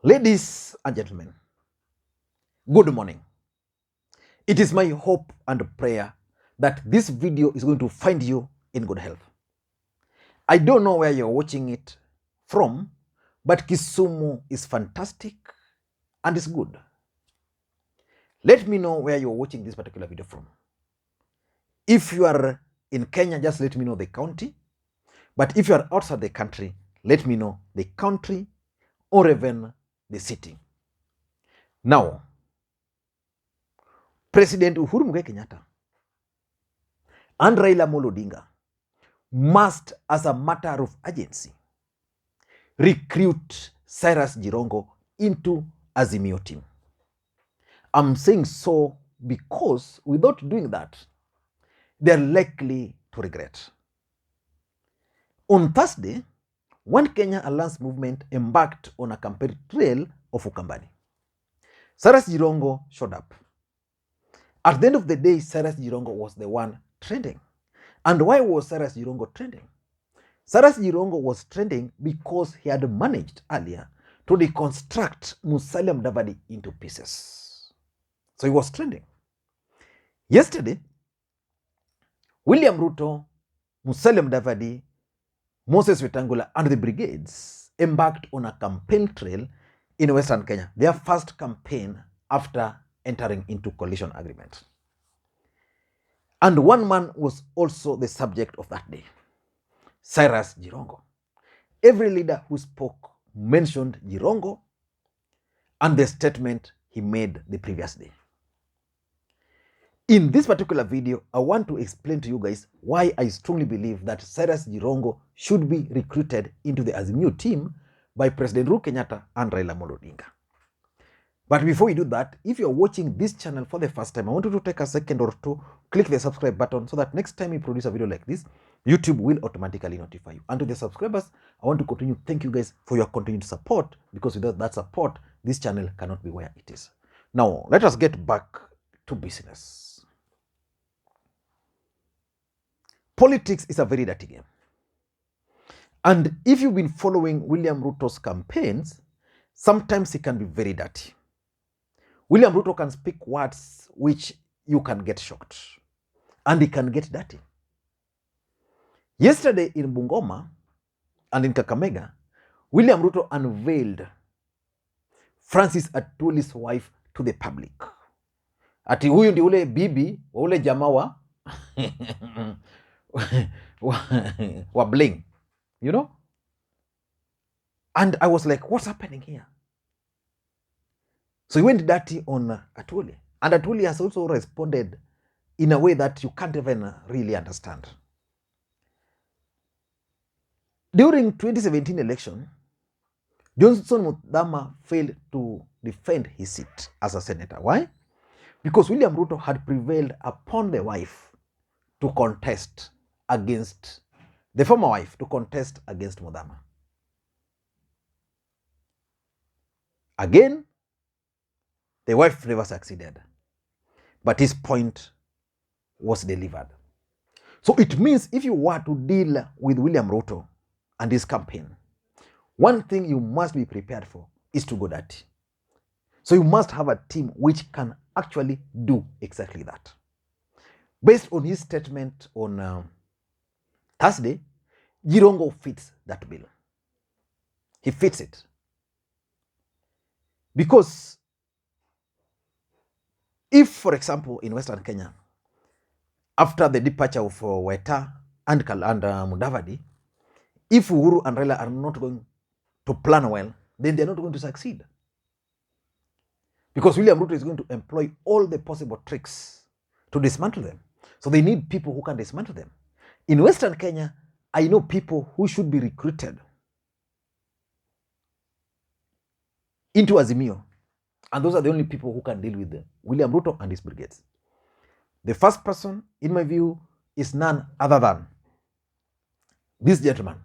Ladies and gentlemen, good morning. It is my hope and prayer that this video is going to find you in good health. I don't know where you're watching it from, but Kisumu is fantastic and is good. Let me know where you're watching this particular video from. If you are in Kenya, just let me know the county. But if you are outside the country, let me know the country or even the city. Now, President Uhuru Kenyatta and Raila Odinga must, as a matter of urgency, recruit Cyrus Jirongo into Azimio team. I'm saying so because without doing that, they're likely to regret. On Thursday, One Kenya Alliance movement embarked on a campaign trail of Ukambani. Cyrus Jirongo showed up. At the end of the day, Cyrus Jirongo was the one trending. And why was Cyrus Jirongo trending? Cyrus Jirongo was trending because he had managed earlier to deconstruct Musalia Mudavadi into pieces. So he was trending. Yesterday, William Ruto, Musalia Mudavadi, Moses Wetangula, and the brigades embarked on a campaign trail in Western Kenya, their first campaign after entering into coalition agreement. And one man was also the subject of that day, Cyrus Jirongo. Every leader who spoke mentioned Jirongo and the statement he made the previous day. In this particular video, I want to explain to you guys why I strongly believe that Cyrus Jirongo should be recruited into the Azimio team by President Uhuru Kenyatta and Raila Odinga. But before we do that, if you're watching this channel for the first time, I want you to take a second or two, click the subscribe button so that next time we produce a video like this, YouTube will automatically notify you. And to the subscribers, I want to continue. Thank you guys for your continued support, because without that support, this channel cannot be where it is. Now, let us get back to business. Politics is a very dirty game. And if you've been following William Ruto's campaigns, sometimes it can be very dirty. William Ruto can speak words which you can get shocked, and it can get dirty. Yesterday in Bungoma and in Kakamega, William Ruto unveiled Francis Atuli's wife to the public. Ati huyu ndi ule bibi wa ule jamaa wa bling, you know? And I was like, what's happening here? So he went dirty on Atuli. And Atuli has also responded in a way that you can't even really understand. During 2017 election, Johnson Muthama failed to defend his seat as a senator. Why? Because William Ruto had prevailed upon the wife to contest against, the former wife to contest against Muthama. Again, the wife never succeeded, but his point was delivered. So it means if you were to deal with William Ruto and his campaign, one thing you must be prepared for is to go dirty. So you must have a team which can actually do exactly that. Based on his statement on Thursday, Jirongo fits that bill. He fits it. Because if, for example, in Western Kenya, after the departure of Weta and Mudavadi, if Uhuru and Raila are not going to plan well, then they're not going to succeed. Because William Ruto is going to employ all the possible tricks to dismantle them. So they need people who can dismantle them. In Western Kenya, I know people who should be recruited into Azimio. And those are the only people who can deal with William Ruto and his brigades. The first person, in my view, is none other than this gentleman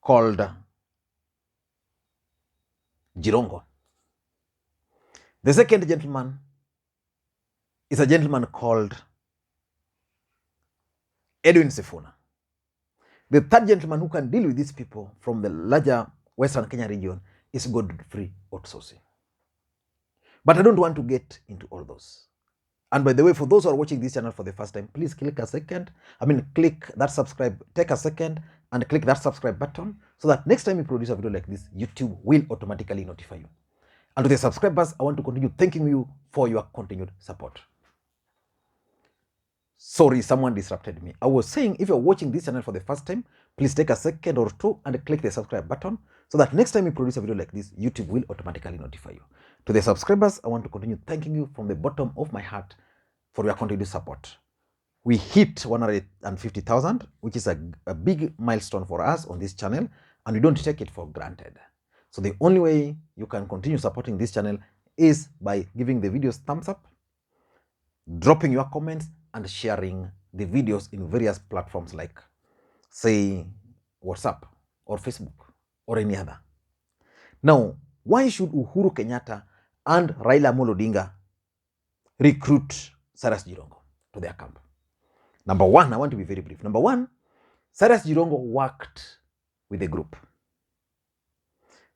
called Jirongo. The second gentleman is a gentleman called Edwin Sifuna. The third gentleman who can deal with these people from the larger Western Kenya region is gold-free outsourcing. But I don't want to get into all those. And by the way, for those who are watching this channel for the first time, please click that subscribe, take a second and click that subscribe button so that next time you produce a video like this, YouTube will automatically notify you. And to the subscribers, I want to continue thanking you for your continued support. Sorry, someone disrupted me. I was saying, if you're watching this channel for the first time, please take a second or two and click the subscribe button so that next time you produce a video like this, YouTube will automatically notify you. To the subscribers, I want to continue thanking you from the bottom of my heart for your continued support. We hit 150,000, which is a big milestone for us on this channel, and we don't take it for granted. So the only way you can continue supporting this channel is by giving the videos thumbs up, dropping your comments, and sharing the videos in various platforms like, say, WhatsApp or Facebook or any other. Now, why should Uhuru Kenyatta and Raila Amolo Odinga recruit Cyrus Jirongo to their camp? Number one, I want to be very brief. Number one, Cyrus Jirongo worked with the group.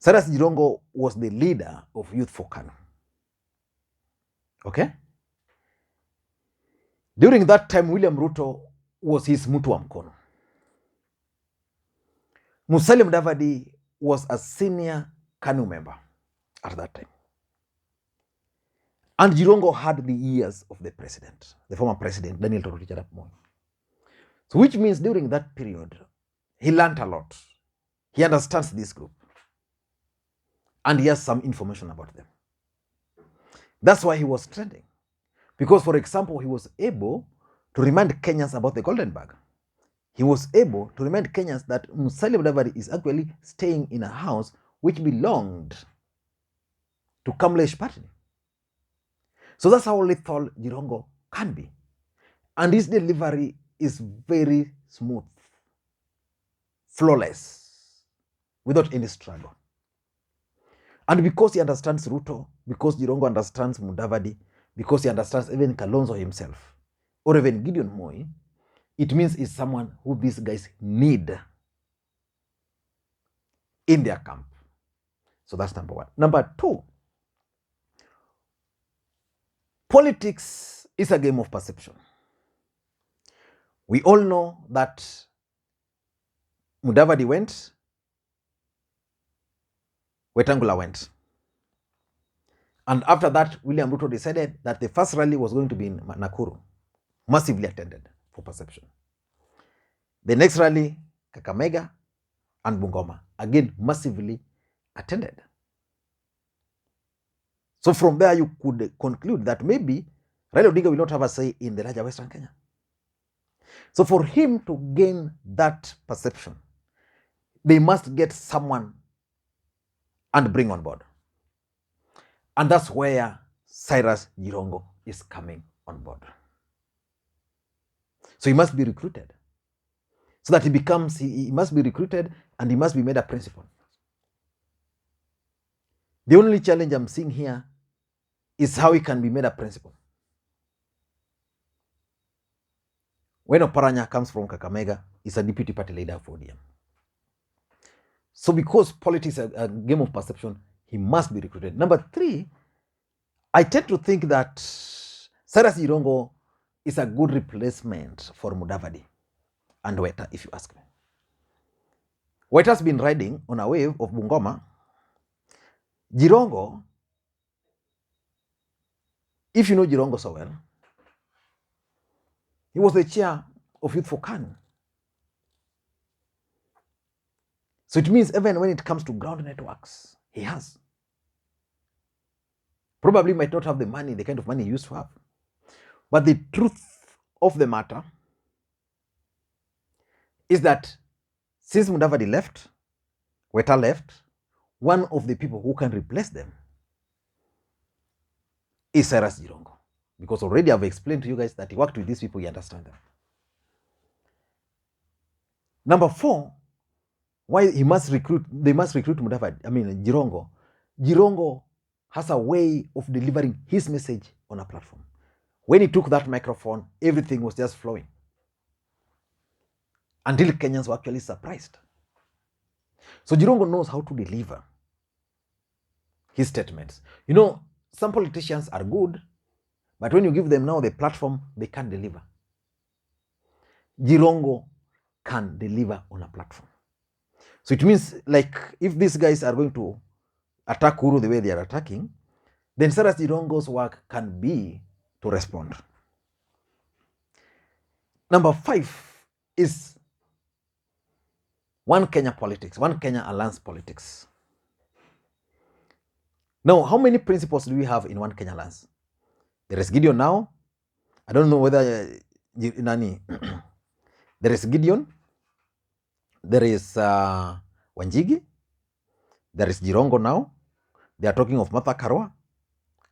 Cyrus Jirongo was the leader of Youth for KANU. Okay? During that time, William Ruto was his mtu wa mkono. Musalia Mudavadi was a senior KANU member at that time. And Jirongo had the ears of the president, the former president, Daniel Toroitich arap Moi. So which means during that period, he learned a lot. He understands this group. And he has some information about them. That's why he was trending. Because, for example, he was able to remind Kenyans about the Golden Bag. He was able to remind Kenyans that Musalia Mudavadi is actually staying in a house which belonged to Kamlesh Party. So that's how lethal Jirongo can be. And his delivery is very smooth, flawless, without any struggle. And because he understands Ruto, because Jirongo understands Mudavadi, because he understands even Kalonzo himself, or even Gideon Moi, it means he's someone who these guys need in their camp. So that's number one. Number two, politics is a game of perception. We all know that Mudavadi went, Wetangula went. And after that, William Ruto decided that the first rally was going to be in Nakuru, massively attended for perception. The next rally, Kakamega and Bungoma, again massively attended. So from there, you could conclude that maybe Raila Odinga will not have a say in the larger Western Kenya. So for him to gain that perception, they must get someone and bring on board. And that's where Cyrus Jirongo is coming on board. So he must be recruited. So that he must be recruited and he must be made a principal. The only challenge I'm seeing here is how he can be made a principal. When Oparanya comes from Kakamega, he's a deputy party leader for ODM. So because politics is a game of perception, he must be recruited. Number three, I tend to think that Cyrus Jirongo is a good replacement for Mudavadi and Weta, if you ask me. Weta's been riding on a wave of Bungoma. Jirongo, if you know Jirongo so well, he was the chair of Youth for KANU. So it means even when it comes to ground networks, he has. Probably might not have the money, the kind of money he used to have. But the truth of the matter is that since Mudavadi left, Weta left, one of the people who can replace them is Cyrus Jirongo. Because already I've explained to you guys that he worked with these people, he understands them. Number four, why they must recruit Mudavadi, Jirongo. Jirongo has a way of delivering his message on a platform. When he took that microphone, everything was just flowing. Until Kenyans were actually surprised. So Jirongo knows how to deliver his statements. You know, some politicians are good, but when you give them now the platform, they can't deliver. Jirongo can deliver on a platform. So it means, like, if these guys are going to attack Uhuru the way they are attacking, then Cyrus Jirongo's work can be to respond. Number 5 is One Kenya politics, One Kenya alliance politics. Now, how many principles do we have in One Kenya alliance? There is Gideon now. I don't know whether Nani. There is Gideon. There is Wanjigi. There is Jirongo now. They are talking of Martha Karua.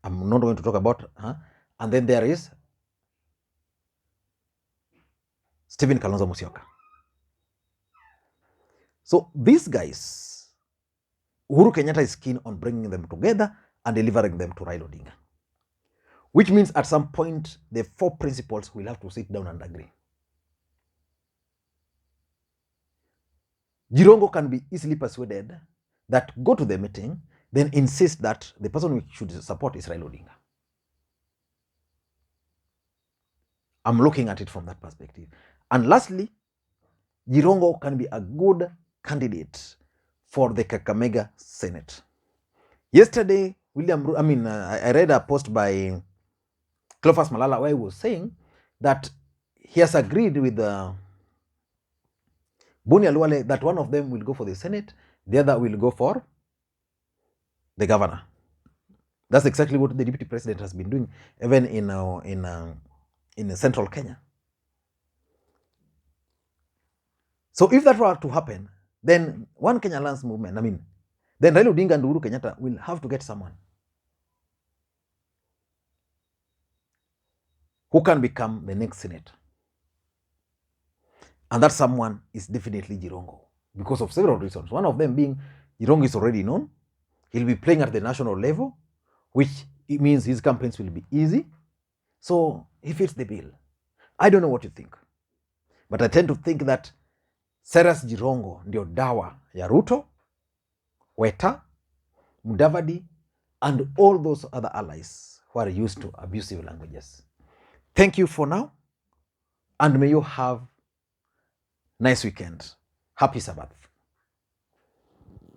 I'm not going to talk about her. And then there is Stephen Kalonzo Musyoka. So these guys, Uhuru Kenyatta is keen on bringing them together and delivering them to Raila Odinga. Which means at some point, the 4 principles will have to sit down and agree. Jirongo can be easily persuaded that go to the meeting, then insist that the person we should support is Raila Odinga. I'm looking at it from that perspective. And lastly, Jirongo can be a good candidate for the Kakamega Senate. Yesterday, I read a post by Cleophas Malala where he was saying that he has agreed with Boni Aluale that one of them will go for the Senate, the other will go for the governor. That's exactly what the deputy president has been doing, even in central Kenya. So if that were to happen, then One Kenya Alliance movement, then Raila Odinga and Uhuru Kenyatta will have to get someone who can become the next senator. And that someone is definitely Jirongo, because of several reasons. One of them being Jirongo is already known. He'll be playing at the national level, which it means his campaigns will be easy. So he fits the bill. I don't know what you think, but I tend to think that Cyrus Jirongo ndio dawa ya Ruto, Weta, Mudavadi, and all those other allies who are used to abusive languages. Thank you for now, and may you have a nice weekend. Happy Sabbath.